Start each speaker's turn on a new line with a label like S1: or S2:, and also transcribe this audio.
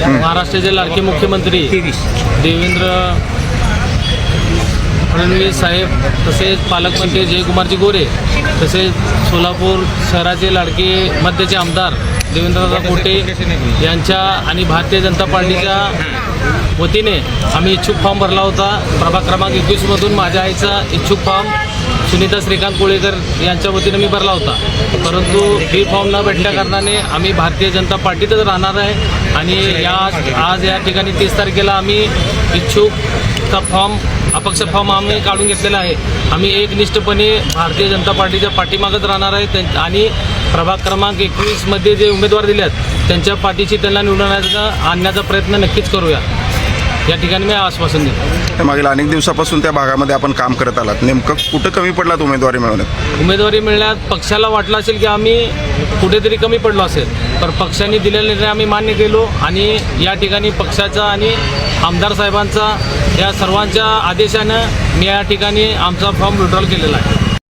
S1: महाराष्ट्राचे लाडके मुख्यमंत्री देवेंद्र फडणवीस साहेब, तसेच पालकमंत्री जयकुमारजी गोरे, तसेच सोलापूर शहराचे लाडके मध्याचे आमदार देवेंद्रदादा कोटे यांच्या आणि भारतीय जनता पार्टीच्या वतीने आम्ही इच्छुक फॉर्म भरला होता। प्रभाग क्रमांक 21मधून माझ्या आईचा इच्छुक फॉर्म सुनीता श्रीकांत कोळेकर यांच्या वतीने मी भरला होता, परंतु ही फॉर्म न भेटल्या कारणाने आम्ही भारतीय जनता पार्टीतच राहणार आहे। आणि आज या ठिकाणी 30 तारखेला आम्ही इच्छुकचा फॉर्म अपक्ष फॉर्म आम्ही काढून घेतलेला आहे। आम्ही एकनिष्ठपणे भारतीय जनता पार्टीच्या पाठीमागच राहणार आहे आणि प्रभाग क्रमांक 21मध्ये जे उमेदवार दिले आहेत त्यांच्या पाठीशी त्यांना निवडून आणण्याचा प्रयत्न नक्कीच करूया, या ठिकाणी मी आश्वासन देतो।
S2: मागील अनेक दिवसापासून त्या भागामध्ये आपण काम करत आलात, नेमकं कुठं कमी पडलात उमेदवारी मिळवण्यात?
S1: उमेदवारी मिळण्यात पक्षाला वाटलं असेल की आम्ही कुठेतरी कमी पडलो असेल, पण पक्षाने दिलेला निर्णय आम्ही मान्य केलो आणि या ठिकाणी पक्षाचा आणि आमदार साहेबांचा या सर्वांच्या आदेशानं मी या ठिकाणी आमचा फॉर्म विड्रॉल केलेला आहे।